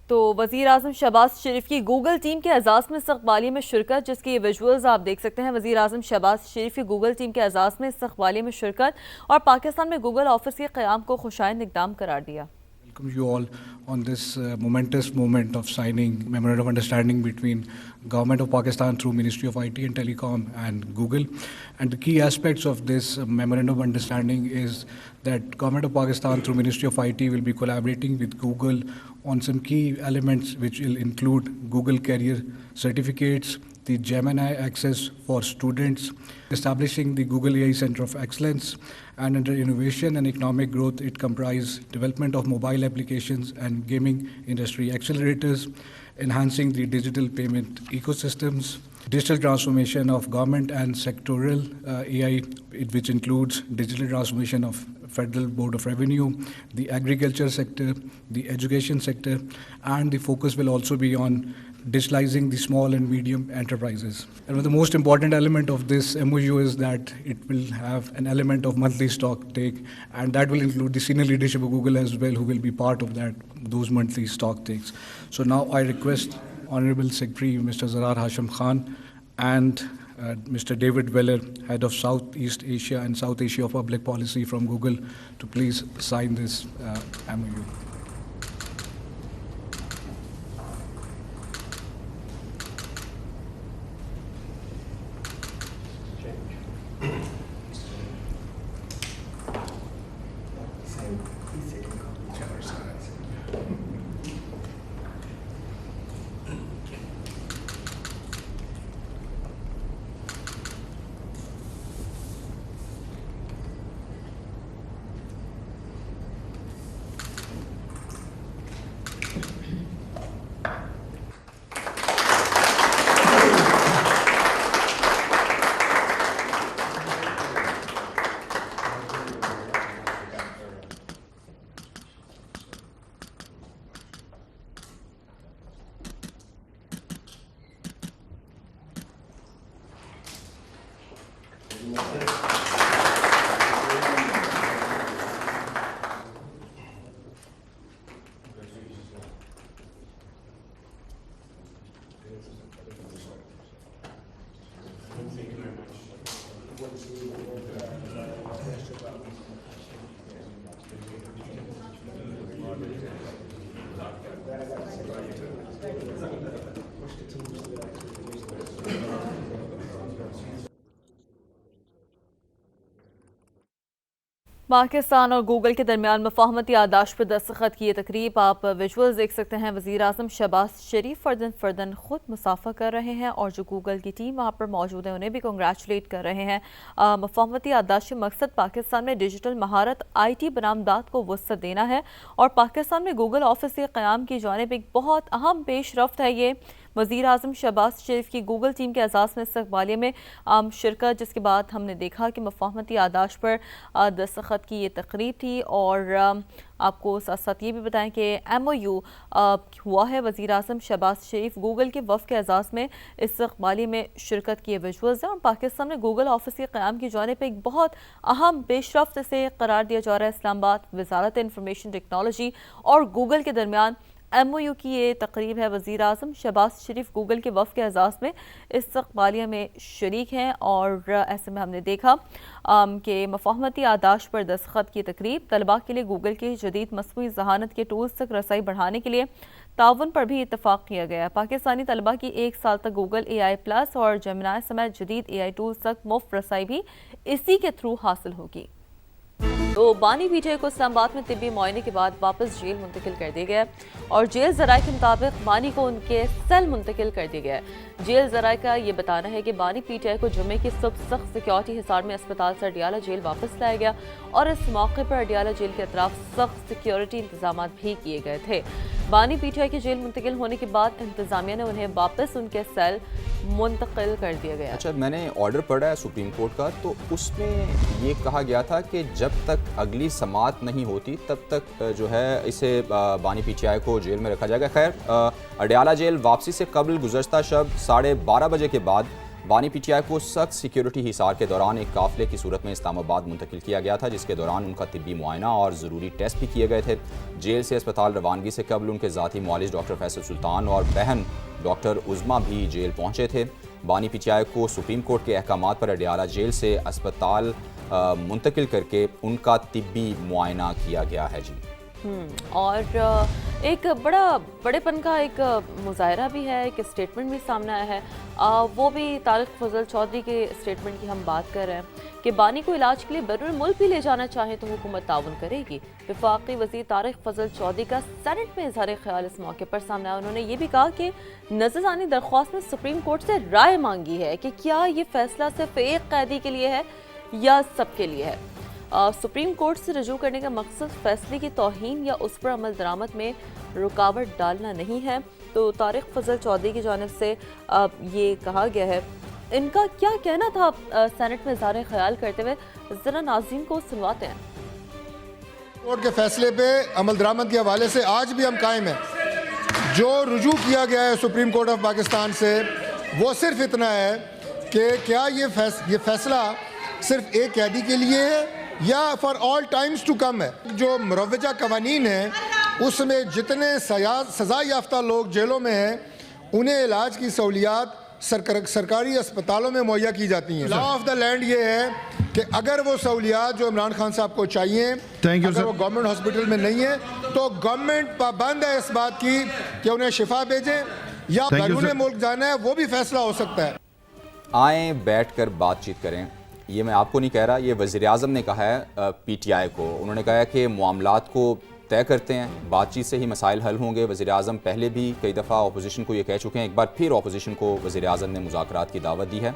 تو وزیر اعظم شہباز شریف کی گوگل ٹیم کے اعزاز میں استقبالیے میں شرکت، جس کی یہ ویژولز آپ دیکھ سکتے ہیں۔ وزیر اعظم شہباز شریف کی گوگل ٹیم کے اعزاز میں استقبالیے میں شرکت اور پاکستان میں گوگل آفس کے قیام کو خوشائند اقدام قرار دیا۔ Welcome you all on this momentous moment of signing Memorandum of Understanding between Government of Pakistan through Ministry of IT and Telecom and Google. And the key aspects of this Memorandum of Understanding is that Government of Pakistan through Ministry of IT will be collaborating with Google on some key elements which will include Google Career Certificates, the Gemini Access for students, establishing the Google AI Center of Excellence, and under innovation and economic growth, it comprises development of mobile applications and gaming industry accelerators, enhancing the digital payment ecosystems, digital transformation of government and sectoral AI, which includes digital transformation of Federal Board of Revenue, the agriculture sector, the education sector, and the focus will also be on digitalizing the small and medium enterprises. And the most important element of this MOU is that it will have an element of monthly stock take, and that will include the senior leadership of Google as well, who will be part of those monthly stock takes. So now I request Honorable Secretary Mr. Zarar Hashim Khan and Mr. David Weller, Head of Southeast Asia and South Asia Public Policy from Google, to please sign this MOU. Pakistan اور Google کے درمیان مفاہمتی یادداشت پر دستخط کی یہ تقریب آپ ویژولز دیکھ سکتے ہیں۔ وزیر اعظم شہباز شریف فرداً خود مصافحہ کر رہے ہیں اور جو گوگل کی ٹیم وہاں پر موجود ہے انہیں بھی کنگریچولیٹ کر رہے ہیں۔ مفاہمتی یادداشت کا مقصد پاکستان میں ڈیجیٹل مہارت IT برآمدات کو وسعت دینا ہے اور پاکستان میں گوگل آفس کے قیام کی جانب ایک بہت اہم پیش رفت ہے یہ۔ وزیر اعظم شہباز شریف کی گوگل ٹیم کے اعزاز میں استقبالیے میں شرکت، جس کے بعد ہم نے دیکھا کہ مفاہمتی یادداشت پر دستخط کی یہ تقریب تھی اور آپ کو ساتھ ساتھ یہ بھی بتائیں کہ MOU ہوا ہے۔ وزیر اعظم شہباز شریف گوگل کے وفد کے اعزاز میں استقبالیے میں شرکت کی ویژولز ہیں اور پاکستان میں گوگل آفس کے قیام کی جانب ایک بہت اہم پیش رفت سے قرار دیا جا رہا ہے۔ اسلام آباد وزارت انفارمیشن ٹیکنالوجی اور گوگل کے درمیان MOU کی یہ تقریب ہے۔ وزیر اعظم شہباز شریف گوگل کے وفد کے اعزاز میں استقبالیہ میں شریک ہیں اور ایسے میں ہم نے دیکھا کہ مفاہمتی یادداشت پر دستخط کی تقریب طلباء کے لیے گوگل کے جدید مصنوعی ذہانت کے ٹولز تک رسائی بڑھانے کے لیے تعاون پر بھی اتفاق کیا گیا ہے۔ پاکستانی طلباء کی 1 سال تک گوگل AI+ اور جیمنائی سمیت جدید AI ٹولز تک مفت رسائی بھی اسی کے تھرو حاصل ہوگی۔ تو بانی پی ٹی آئی کو اسلام آباد میں طبی معائنے کے بعد واپس جیل منتقل کر دیا گیا اور جیل ذرائع کے مطابق بانی کو ان کے سیل منتقل کر دیا گیا ہے۔ جیل ذرائع کا یہ بتانا ہے کہ بانی پی ٹی آئی کو جمعے کی صبح سخت سیکیورٹی حصار میں اسپتال سے اڈیالہ جیل واپس لایا گیا اور اس موقع پر اڈیالہ جیل کے اطراف سخت سیکیورٹی انتظامات بھی کیے گئے تھے۔ بانی پی ٹی آئی کے جیل منتقل ہونے کے بعد انتظامیہ نے انہیں واپس ان کے سیل منتقل کر دیا گیا۔ اچھا، میں نے آرڈر پڑھا ہے سپریم کورٹ کا، تو اس میں یہ کہا گیا تھا کہ جب تک اگلی سماعت نہیں ہوتی تب تک جو ہے اسے بانی پی ٹی آئی کو جیل میں رکھا جائے گا۔ خیر، اڈیالہ جیل واپسی سے قبل گزشتہ شب 12:30 بجے کے بعد بانی پی ٹی آئی کو سخت سیکیورٹی حصار کے دوران ایک قافلے کی صورت میں اسلام آباد منتقل کیا گیا تھا، جس کے دوران ان کا طبی معائنہ اور ضروری ٹیسٹ بھی کیے گئے تھے۔ جیل سے اسپتال روانگی سے قبل ان کے ذاتی معالج ڈاکٹر فیصل سلطان اور بہن ڈاکٹر عظمیٰ بھی جیل پہنچے تھے۔ بانی پی ٹی آئی کو سپریم کورٹ کے احکامات پر اڈیالہ جیل سے اسپتال منتقل کر کے ان کا طبی معائنہ کیا گیا ہے۔ اور ایک بڑے پن کا ایک مظاہرہ بھی ہے، ایک اسٹیٹمنٹ بھی سامنے آیا ہے، وہ بھی طارق فضل چودھری کے اسٹیٹمنٹ کی ہم بات کر رہے ہیں کہ بانی کو علاج کے لیے بیرون ملک بھی لے جانا چاہیں تو حکومت تعاون کرے گی۔ وفاقی وزیر طارق فضل چودھری کا سینٹ میں اظہار خیال اس موقع پر سامنے آیا۔ انہوں نے یہ بھی کہا کہ نظرثانی درخواست میں سپریم کورٹ سے رائے مانگی ہے کہ کیا یہ فیصلہ صرف ایک قیدی کے لیے ہے یا سب کے لیے ہے۔ سپریم کورٹ سے رجوع کرنے کا مقصد فیصلے کی توہین یا اس پر عمل درآمد میں رکاوٹ ڈالنا نہیں ہے۔ تو طارق فضل چودھری کی جانب سے یہ کہا گیا ہے، ان کا کیا کہنا تھا سینٹ میں اظہار خیال کرتے ہوئے، ذرا ناظرین کو سنواتے ہیں۔ کورٹ کے فیصلے پہ عمل درآمد کے حوالے سے آج بھی ہم قائم ہیں۔ جو رجوع کیا گیا ہے سپریم کورٹ آف پاکستان سے وہ صرف اتنا ہے کہ کیا یہ فیصلہ صرف ایک قیدی کے لیے ہے یا for all times to come ہے۔ جو مروجہ قوانین ہیں اس میں جتنے سزا یافتہ لوگ جیلوں میں ہیں انہیں علاج کی سہولیات سرکاری اسپتالوں میں مہیا کی جاتی ہیں۔ لا آف دا لینڈ یہ ہے کہ اگر وہ سہولیات جو عمران خان صاحب کو چاہیے اگر وہ گورنمنٹ ہاسپٹل میں نہیں ہے تو گورنمنٹ پابند ہے اس بات کی کہ انہیں شفا بھیجیں یا بیرون ملک جانا ہے، وہ بھی فیصلہ ہو سکتا ہے۔ آئیں بیٹھ کر بات چیت کریں، یہ میں آپ کو نہیں کہہ رہا، یہ وزیر اعظم نے کہا ہے پی ٹی آئی کو۔ انہوں نے کہا ہے کہ معاملات کو طے کرتے ہیں، بات چیت سے ہی مسائل حل ہوں گے۔ وزیر اعظم پہلے بھی کئی دفعہ اپوزیشن کو یہ کہہ چکے ہیں، ایک بار پھر اپوزیشن کو وزیر اعظم نے مذاکرات کی دعوت دی ہے۔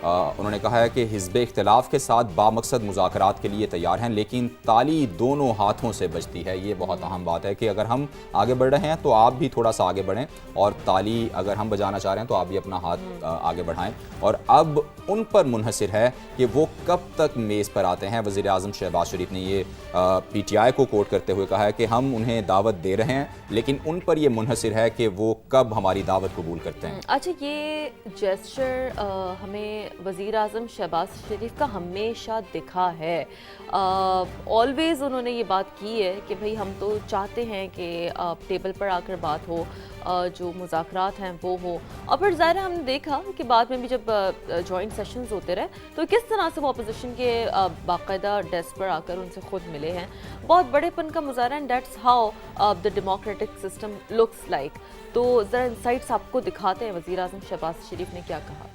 انہوں نے کہا ہے کہ حزب اختلاف کے ساتھ بامقصد مذاکرات کے لیے تیار ہیں، لیکن تالی دونوں ہاتھوں سے بجتی ہے۔ یہ بہت اہم بات ہے کہ اگر ہم آگے بڑھ رہے ہیں تو آپ بھی تھوڑا سا آگے بڑھیں، اور تالی اگر ہم بجانا چاہ رہے ہیں تو آپ بھی اپنا ہاتھ آگے بڑھائیں۔ اور اب ان پر منحصر ہے کہ وہ کب تک میز پر آتے ہیں۔ وزیر اعظم شہباز شریف نے یہ پی ٹی آئی کو کوٹ کرتے ہوئے کہا ہے کہ ہم انہیں دعوت دے رہے ہیں، لیکن ان پر یہ منحصر ہے کہ وہ کب ہماری دعوت قبول کرتے ہیں۔ اچھا، یہ جیسچر ہمیں وزیر اعظم شہباز شریف کا ہمیشہ دکھا ہے۔ آلویز انہوں نے یہ بات کی ہے کہ بھئی ہم تو چاہتے ہیں کہ ٹیبل پر آ کر بات ہو، جو مذاکرات ہیں وہ ہو۔ اور پھر ظاہر ہے ہم نے دیکھا کہ بعد میں بھی جب جوائنٹ سیشنز ہوتے رہے تو کس طرح سے وہ اپوزیشن کے باقاعدہ ڈیسک پر آ کر ان سے خود ملے ہیں۔ بہت بڑے پن کا مظاہرہ، and that's how the democratic system looks like. تو ذرا انسائٹس آپ کو دکھاتے ہیں وزیر اعظم شہباز شریف نے کیا کہا۔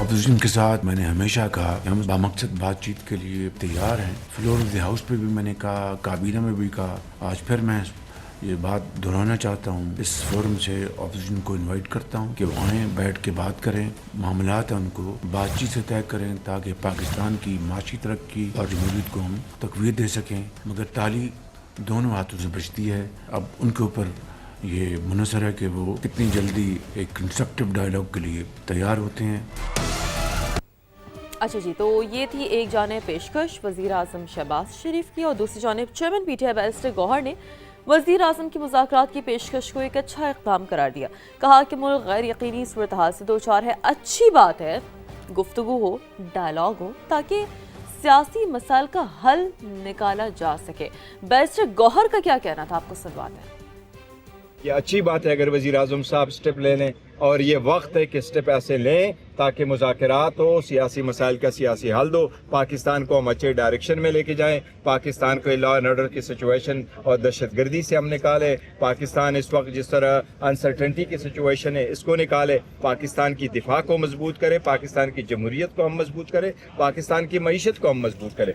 اپوزیشن کے ساتھ میں نے ہمیشہ کہا کہ ہم بامقصد بات چیت کے لیے تیار ہیں۔ فلور آف دی ہاؤس پہ بھی میں نے کہا، کابینہ میں بھی کہا، آج پھر میں یہ بات دہرانا چاہتا ہوں۔ اس فورم سے اپوزیشن کو انوائٹ کرتا ہوں کہ وہ آئیں، بیٹھ کے بات کریں، معاملات ہیں ان کو بات چیت سے طے کریں تاکہ پاکستان کی معاشی ترقی اور جمہوریت کو ہم تقویت دے سکیں۔ مگر تالی دونوں ہاتھوں سے بجتی ہے۔ اب ان کے اوپر یہ منحصر ہے کہ وہ کتنی جلدی ایک کنسٹرکٹیو ڈائلاگ کے لیے تیار ہوتے ہیں۔ اچھا جی، تو یہ تھی ایک جانب پیشکش وزیر اعظم شہباز شریف کی، اور دوسری جانب chairman P T I barrister Gohar نے وزیر اعظم کی مذاکرات کی پیشکش کو ایک اچھا اقدام قرار دیا۔ کہا کہ ملک غیر یقینی صورتحال سے دوچار ہے، اچھی بات ہے گفتگو ہو، ڈائلاگ ہو، تاکہ سیاسی مسائل کا حل نکالا جا سکے۔ بیرسٹر گوہر کا کیا کہنا تھا، آپ کو سنواتے ہیں۔ یہ اچھی بات ہے اگر وزیر اعظم صاحب سٹیپ لے لیں، اور یہ وقت ہے کہ سٹیپ ایسے لیں تاکہ مذاکرات ہو، سیاسی مسائل کا سیاسی حل ہو، پاکستان کو ہم اچھے ڈائریکشن میں لے کے جائیں، پاکستان کو لا اینڈ آرڈر کی سچویشن اور دہشت گردی سے ہم نکالے، پاکستان اس وقت جس طرح انسرٹنٹی کی سچویشن ہے اس کو نکالے، پاکستان کی دفاع کو مضبوط کرے، پاکستان کی جمہوریت کو ہم مضبوط کرے، پاکستان کی معیشت کو ہم مضبوط کرے۔